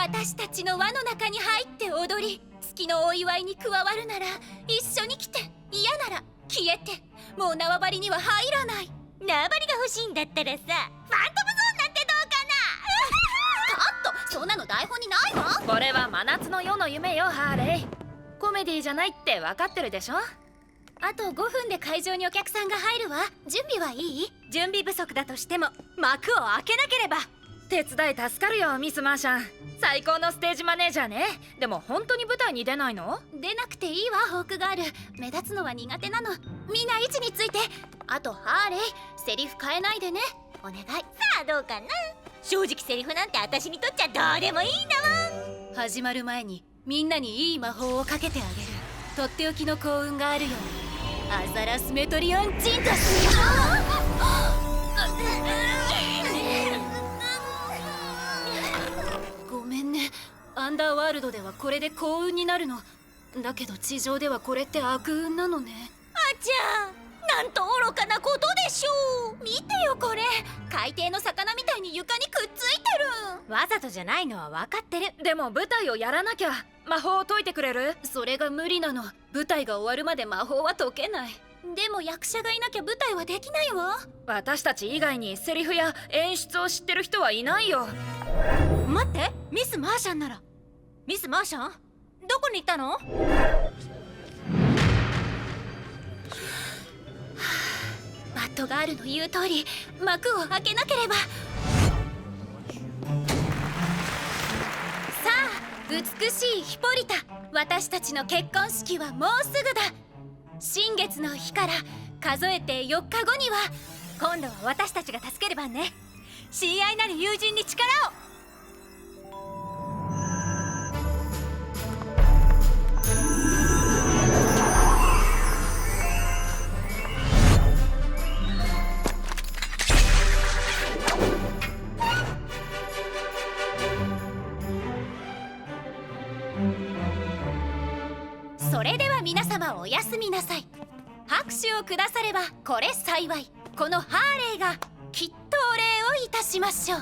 私たちの輪の中に入って踊り、月のお祝いに加わるなら一緒に来て、嫌なら消えて。もう縄張りには入らない。縄張りが欲しいんだったらさ、ファントムゾーンなんてどうカット、そんなの台本にないわ。これは真夏の夜の夢よ、ハーレー。コメディじゃないって分かってるでしょ。あと5分で会場にお客さんが入るわ。準備はいい？準備不足だとしても幕を開けなければ。手伝い助かるよ、ミス・マーシャン。最高のステージマネージャーね。でも本当に舞台に出ないの？出なくていいわ、ホークガール。目立つのは苦手なの。みんな位置について。あとハーレー、セリフ変えないでね、お願い。さあどうかな。正直セリフなんて私にとっちゃどうでもいいんだもん。始まる前にみんなにいい魔法をかけてあげる。とっておきの幸運があるよ。アザラスメトリオンチンタス。ごめんね。アンダーワールドではこれで幸運になるの。だけど地上ではこれって悪運なのね。あちゃん、なんと愚かなことでしょう。見てよこれ、海底の魚みたいに床にくっついてる。わざとじゃないのは分かってる。でも舞台をやらなきゃ。魔法を解いてくれる？それが無理なの。舞台が終わるまで魔法は解けない。でも役者がいなきゃ舞台はできないわ。私たち以外にセリフや演出を知ってる人はいないよ。待って、ミス・マーシャンなら。ミス・マーシャン、どこに行ったの？バッドガールの言う通り、幕を開けなければ。さあ、美しいヒポリタ、私たちの結婚式はもうすぐだ。新月の日から数えて4日後には。今度は私たちが助ける番ね。親愛なる友人に力を。それでは皆様おやすみなさい。拍手をくださればこれ幸い。このハーレーがきっとお礼をいたしましょう。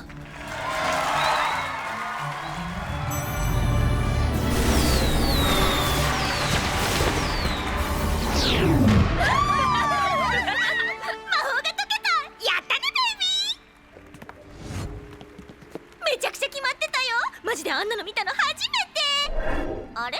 めちゃくちゃ決まってたよ。マジであんなの見たの初めて。あれ？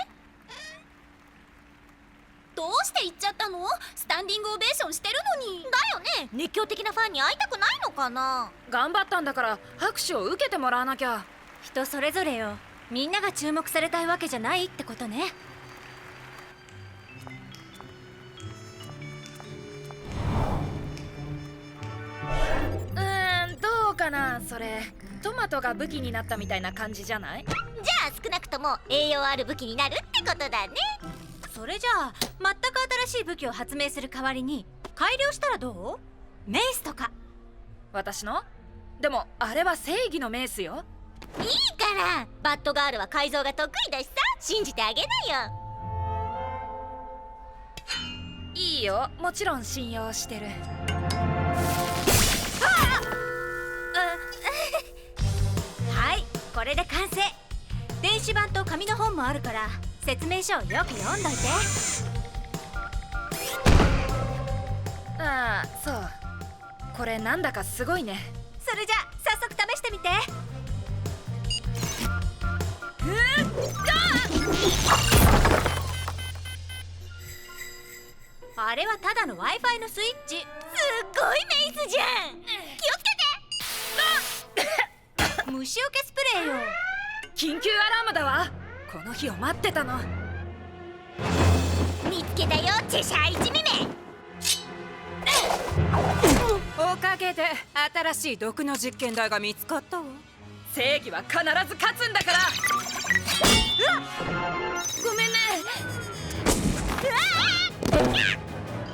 どうして行っちゃったの？スタンディングオベーションしてるのに。だよね。熱狂的なファンに会いたくないのかな。頑張ったんだから拍手を受けてもらわなきゃ。人それぞれよ。みんなが注目されたいわけじゃないってことね。どうかな。それトマトが武器になったみたいな感じじゃない？じゃあ少なくとも栄養ある武器になるってことだね。それじゃあ全く新しい武器を発明する代わりに改良したらどう？メイスとか。私の？でもあれは正義のメイスよ。いいから、バッドガールは改造が得意だしさ、信じてあげなよ。いいよ、もちろん信用してる。はい、これで完成。電子版と紙の本もあるから説明書をよく読んどいて。ああ、そう。これなんだかすごいね。それじゃ早速試してみて。あれはただの Wi-Fi のスイッチ。すっごいメイスじゃん。気をつけて。虫除けスプレーよ。緊急アラームだわ。この日を待ってたの。見つけたよ、チェシャー一味目。おかげで新しい毒の実験台が見つかったわ。正義は必ず勝つんだから。ごめんね。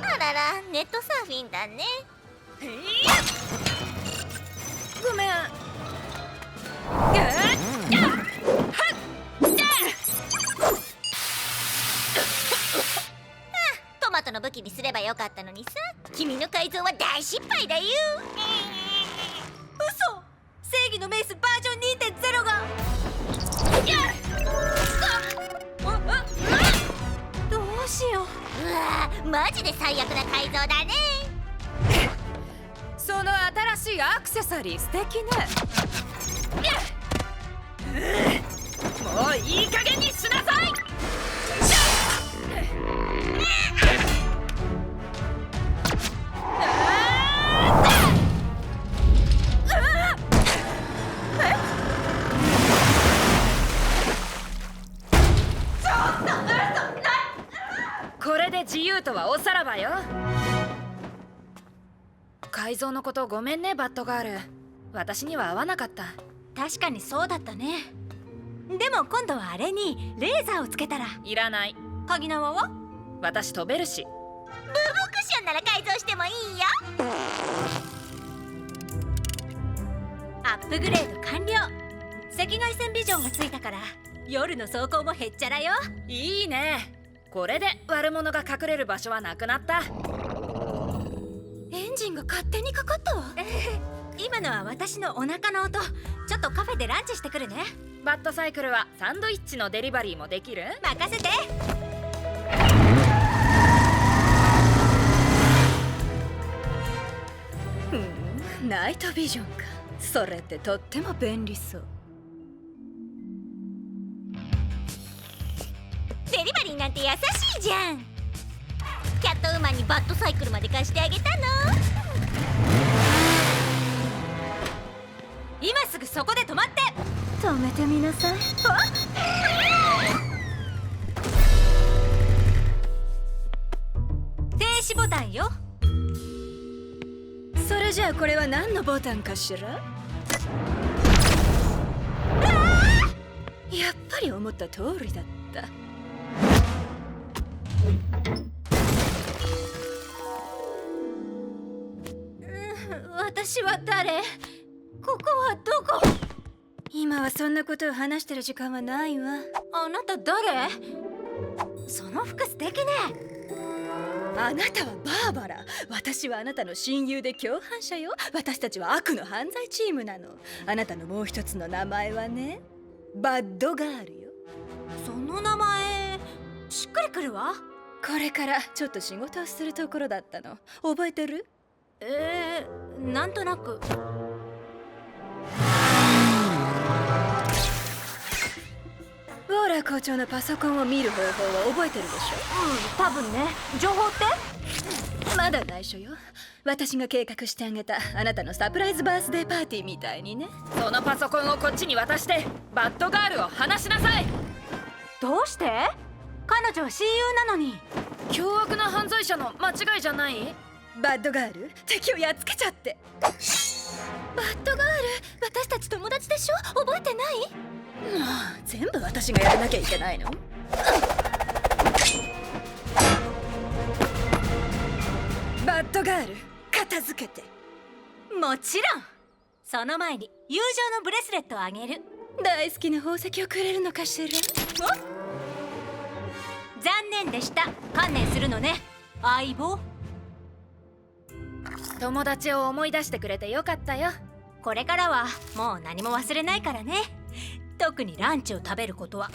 あらら、ネットサーフィンだね。ごめん。トマトの武器にすればよかったのにさ。君の改造は大失敗だよ。嘘。正義のメイスバージョン 2.0 が。マジで最悪な改造だね。その新しいアクセサリー素敵ね。もういい加減にしなさい。これで自由とはおさらばよ。改造のことごめんねバッドガール。私には合わなかった。確かにそうだったね。でも今度はあれにレーザーをつけたら。いらない。鍵縄は？私飛べるし。ブーブークッションなら改造してもいいよ。アップグレード完了。赤外線ビジョンがついたから夜の走行もへっちゃらよ。いいね。これで悪者が隠れる場所はなくなった。エンジンが勝手にかかったわ。今のは私のお腹の音。ちょっとカフェでランチしてくるね。バッドサイクルはサンドイッチのデリバリーもできる？任せて。ナイトビジョンか。それってとっても便利そう。デリバリーなんて優しいじゃん。キャットウーマンにバッドサイクルまで貸してあげたの。今すぐそこで止まって。止めてみなさい。停止ボタンよ。それじゃあこれは何のボタンかしら？やっぱり思った通りだった。私は誰？ここはどこ？今はそんなことを話してる時間はないわ。あなた誰？その服素敵ね。あなたはバーバラ。私はあなたの親友で共犯者よ。私たちは悪の犯罪チームなの。あなたのもう一つの名前はね、バッドガールよ。その名前しっくりくるわ。これからちょっと仕事をするところだったの。覚えてる？なんとなく。ウォーラー校長のパソコンを見る方法は覚えてるでしょ？多分ね。情報って？まだ内緒よ。私が計画してあげたあなたのサプライズバースデーパーティーみたいにね。そのパソコンをこっちに渡してバッドガールを離しなさい。どうして？彼女は親友なのに。凶悪な犯罪者の間違いじゃない？バッドガール、敵をやっつけちゃって。バッドガール、私たち友達でしょ？覚えてない？全部私がやらなきゃいけないの？バッドガール、片付けて。もちろん。その前に友情のブレスレットをあげる。大好きな宝石をくれるのかしら？残念でした。観念するのね、相棒。友達を思い出してくれてよかったよ。これからはもう何も忘れないからね。特にランチを食べることは。